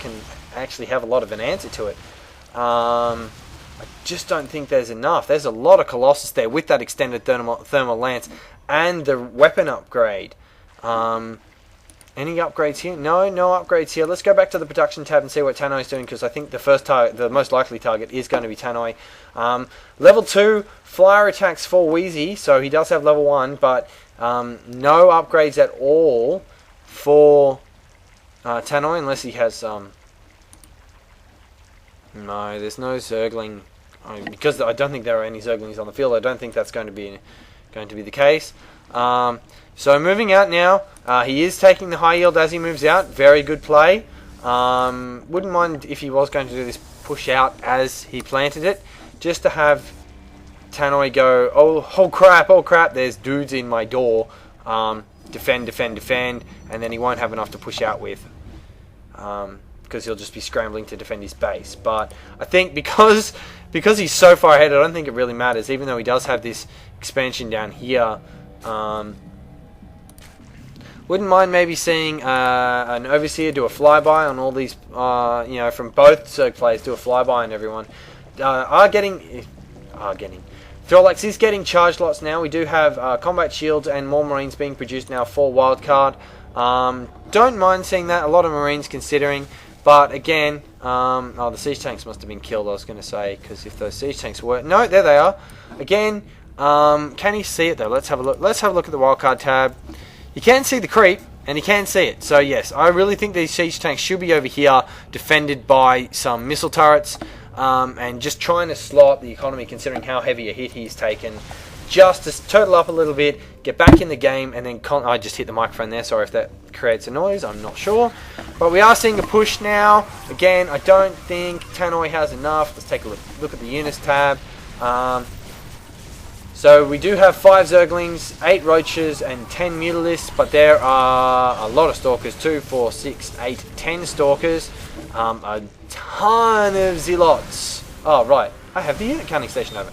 can actually have a lot of an answer to it. I just don't think there's enough. There's a lot of Colossus there with that extended thermal lance and the weapon upgrade. Any upgrades here? No upgrades here. Let's go back to the production tab and see what Tanoi's doing, because I think the most likely target is going to be Tanoi. Level 2 flyer attacks for Wheezy, so he does have level 1, but no upgrades at all for Tanoi, unless he has no, there's no Zergling, because I don't think there are any Zerglings on the field. I don't think that's going to be the case. So moving out now, he is taking the high yield as he moves out. Very good play. Wouldn't mind if he was going to do this push out as he planted it, just to have Tanoi go, oh crap, there's dudes in my door. Defend, and then he won't have enough to push out with, because he'll just be scrambling to defend his base. But I think because he's so far ahead, I don't think it really matters, even though he does have this expansion down here. Wouldn't mind maybe seeing an Overseer do a flyby on all these, from both Zerg players, do a flyby on everyone. Throllax is getting charge lots now. We do have combat shields and more Marines being produced now for wildcard. Don't mind seeing that. A lot of Marines considering. But again, the siege tanks must have been killed, I was going to say, because if those siege tanks were... No, there they are. Again, can you see it though? Let's have a look. Let's have a look at the wildcard tab. You can see the creep, and you can see it. So yes, I really think these siege tanks should be over here, defended by some missile turrets, and just trying to slow up the economy, considering how heavy a hit he's taken. Just to turtle up a little bit, get back in the game, and then... I just hit the microphone there, sorry if that creates a noise, I'm not sure. But we are seeing a push now. Again, I don't think Tanoi has enough. Let's take a look at the units tab. So we do have 5 Zerglings, 8 Roaches, and 10 Mutalisks, but there are a lot of Stalkers, 2, 4, 6, 8, 10 Stalkers, a ton of Zealots. Oh, right, I have the unit counting station open.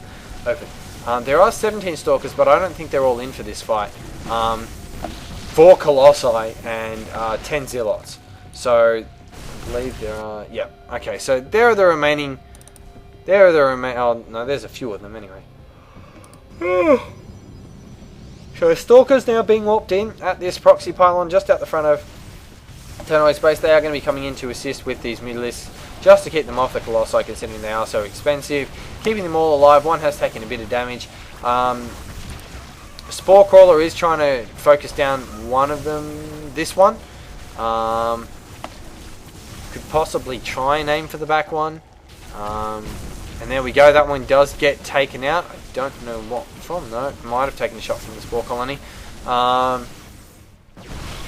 There are 17 Stalkers, but I don't think they're all in for this fight. 4 Colossi and 10 Zealots. So, I believe there are... Yeah, okay, so there are the remaining... Oh, no, there's a few of them anyway. So Stalkers now being warped in at this proxy pylon just out the front of Tanoi's base. They are going to be coming in to assist with these Mutalisks, just to keep them off the Colossi, considering they are so expensive. Keeping them all alive. One has taken a bit of damage. Spore Crawler is trying to focus down one of them. This one. Could possibly try and aim for the back one. And there we go. That one does get taken out. I don't know what from though. Might have taken a shot from the Spore Colony.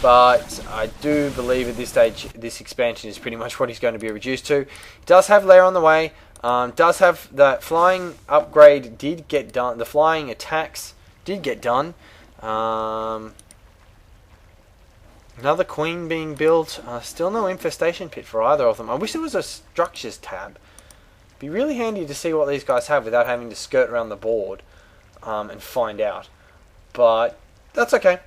But I do believe at this stage this expansion is pretty much what he's going to be reduced to. He does have Lair on the way. Does have that flying upgrade did get done. The flying attacks did get done. Another Queen being built. Still no infestation pit for either of them. I wish there was a structures tab. Be really handy to see what these guys have without having to skirt around the board and find out. But that's okay.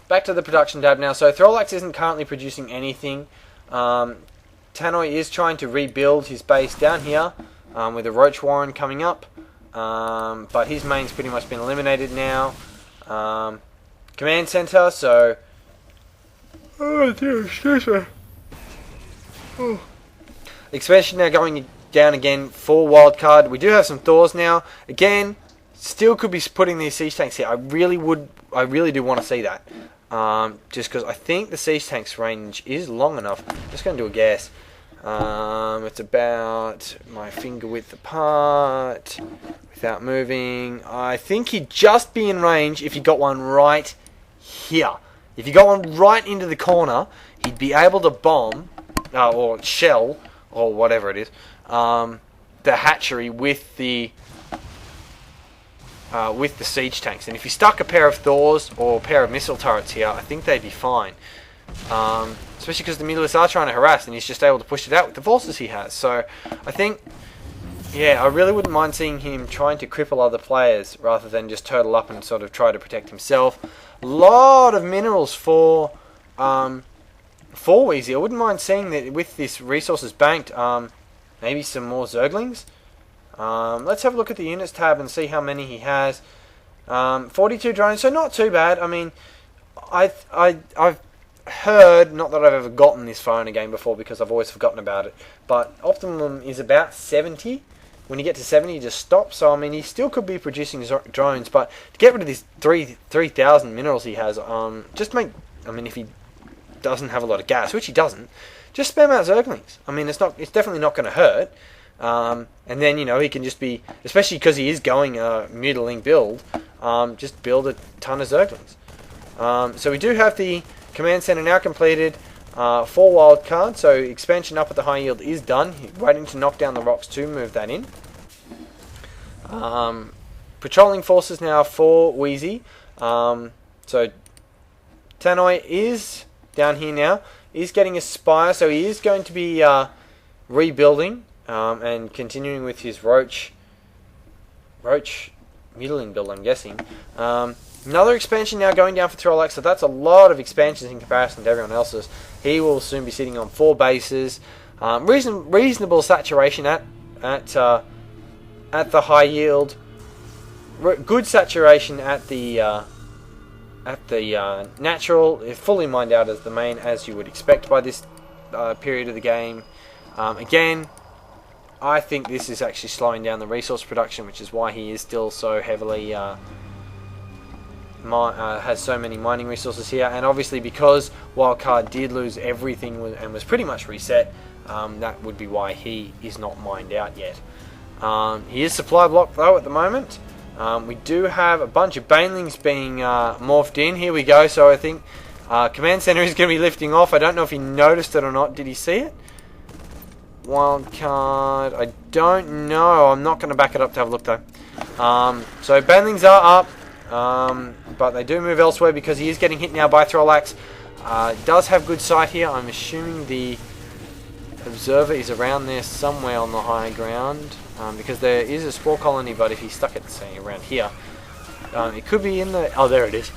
Back to the production tab now. So Throllax isn't currently producing anything. Tanoi is trying to rebuild his base down here with a Roach Warren coming up. But his main's pretty much been eliminated now. Command center, so... Oh dear, excuse me. Oh. Expansion now going down again for wildcard. We do have some Thors now. Again, still could be putting these siege tanks here. I really do want to see that. Just because I think the siege tanks range is long enough. I'm just going to do a guess. It's about my finger width apart without moving. I think he'd just be in range if he got one right here. If you got one right into the corner, he'd be able to bomb or shell or whatever it is, the hatchery with the siege tanks. And if you stuck a pair of Thors or a pair of missile turrets here, I think they'd be fine. Especially because the Mutalisks are trying to harass, and he's just able to push it out with the forces he has. So I think, yeah, I really wouldn't mind seeing him trying to cripple other players rather than just turtle up and sort of try to protect himself. A lot of minerals for for Wheezy. I wouldn't mind seeing that with this resources banked, maybe some more Zerglings. Let's have a look at the units tab and see how many he has. 42 drones, so not too bad. I mean, I've heard, not that I've ever gotten this far in a game before because I've always forgotten about it, but optimum is about 70. When you get to 70, you just stop. So, I mean, he still could be producing drones, but to get rid of these 3,000 minerals he has, just make, I mean, if he doesn't have a lot of gas, which he doesn't, just spam out Zerglings. I mean, it's definitely not going to hurt. And then, you know, he can just be, especially because he is going a mutiling build, just build a ton of Zerglings. So we do have the command center now completed, 4 wild cards, so expansion up at the high yield is done. Waiting to knock down the rocks to move that in. Patrolling forces now for Wheezy. So Tannoy is down here now. He's getting a spire, so he is going to be rebuilding and continuing with his Roach mutiling build, I'm guessing. Another expansion now going down for Throllax, so that's a lot of expansions in comparison to everyone else's. He will soon be sitting on 4 bases. Reasonable saturation at the high yield. Good saturation at the natural. Fully mined out as the main, as you would expect by this period of the game. Again, I think this is actually slowing down the resource production, which is why he is still so heavily has so many mining resources here. And obviously because Wildcard did lose everything and was pretty much reset, that would be why he is not mined out yet. He is supply blocked though at the moment. We do have a bunch of banelings being morphed in. Here we go. So I think command center is going to be lifting off. I don't know if he noticed it or not. Did he see it? Wildcard, I don't know. I'm not going to back it up to have a look though. So banelings are up, but they do move elsewhere because he is getting hit now by Throllax. Does have good sight here. I'm assuming the observer is around there somewhere on the high ground, because there is a spore colony, but if he stuck it, say, around here, it could be in the... Oh, there it is.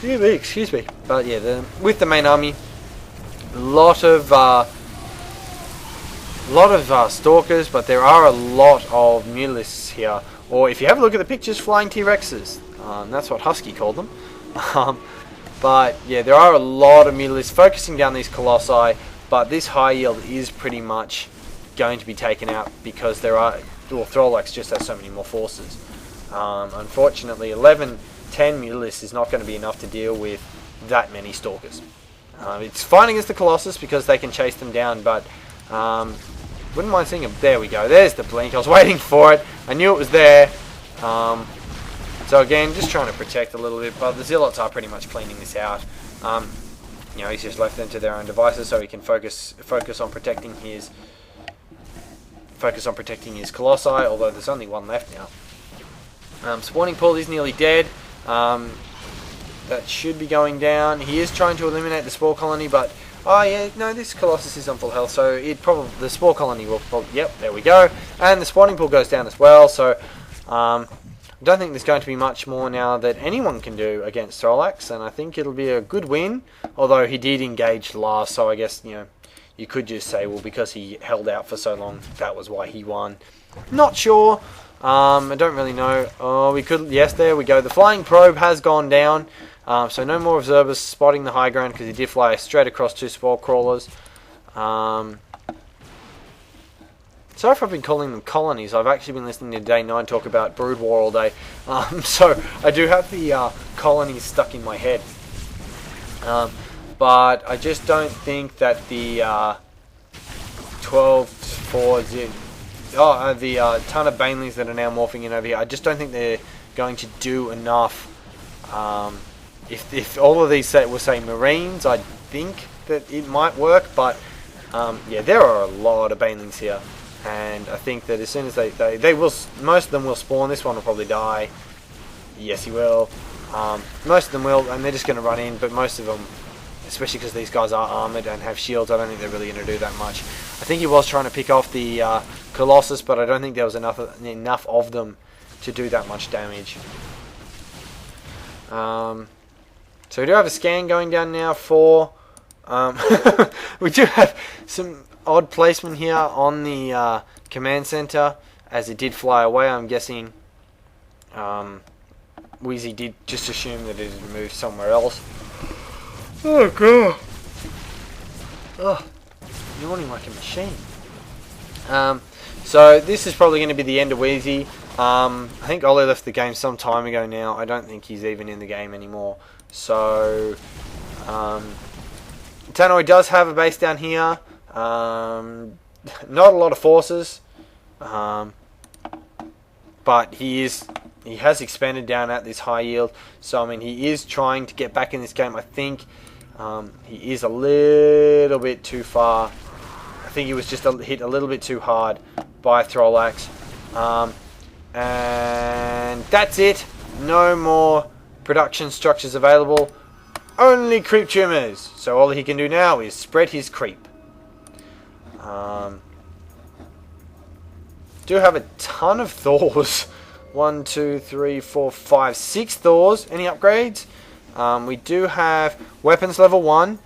Excuse me. But yeah, with the main army, a lot of stalkers, but there are a lot of mutalisks here. Or if you have a look at the pictures, flying T-Rexes. That's what Husky called them. But yeah, there are a lot of mutalisks focusing down these colossi, but this high yield is pretty much going to be taken out because there are... Well, Throllax just has so many more forces. Unfortunately, 11-10 mutalisks is not going to be enough to deal with that many stalkers. It's fine against the Colossus because they can chase them down, but wouldn't mind seeing them. There we go. There's the blink. I was waiting for it. I knew it was there. So again, just trying to protect a little bit, but the Zealots are pretty much cleaning this out. You know, he's just left them to their own devices so he can focus on protecting his Colossi, although there's only one left now. Spawning pool is nearly dead. That should be going down. He is trying to eliminate the spore colony, but oh yeah, no, this Colossus is on full health, so the spore colony will probably, yep, there we go, and the spawning pool goes down as well. So I don't think there's going to be much more now that anyone can do against Throllax, and I think it'll be a good win. Although he did engage last, so I guess, you know, you could just say, well, because he held out for so long, that was why he won. Not sure. I don't really know. Oh, we could. Yes, there we go. The flying probe has gone down. So no more observers spotting the high ground because he did fly straight across 2 spore crawlers. Sorry if I've been calling them colonies. I've actually been listening to Day 9 talk about Brood War all day. So I do have the colonies stuck in my head. But I just don't think that the 12-4... the ton of banelings that are now morphing in over here, I just don't think they're going to do enough. If all of these were, say, Marines, I think that it might work, but yeah, there are a lot of banelings here, and I think that as soon as they will, most of them will spawn. This one will probably die. Yes, he will. Most of them will, and they're just going to run in, but most of them, especially because these guys are armoured and have shields, I don't think they're really going to do that much. I think he was trying to pick off the Colossus, but I don't think there was enough of them to do that much damage. So we do have a scan going down now for... we do have some odd placement here on the command center, as it did fly away. I'm guessing Wheezy did just assume that it had moved somewhere else. Oh god! Oh, yawning like a machine. So this is probably going to be the end of Wheezy. I think Ollie left the game some time ago now. I don't think he's even in the game anymore. So Tannoy does have a base down here. Not a lot of forces, but he has expanded down at this high yield. So I mean, he is trying to get back in this game. I think he is a little bit too far. I think he was just hit a little bit too hard by Throllax. And that's it. No more production structures available. Only creep tumors. So all he can do now is spread his creep. Do have a ton of Thors. 1, 2, 3, 4, 5, 6 Thors. Any upgrades? We do have weapons level 1.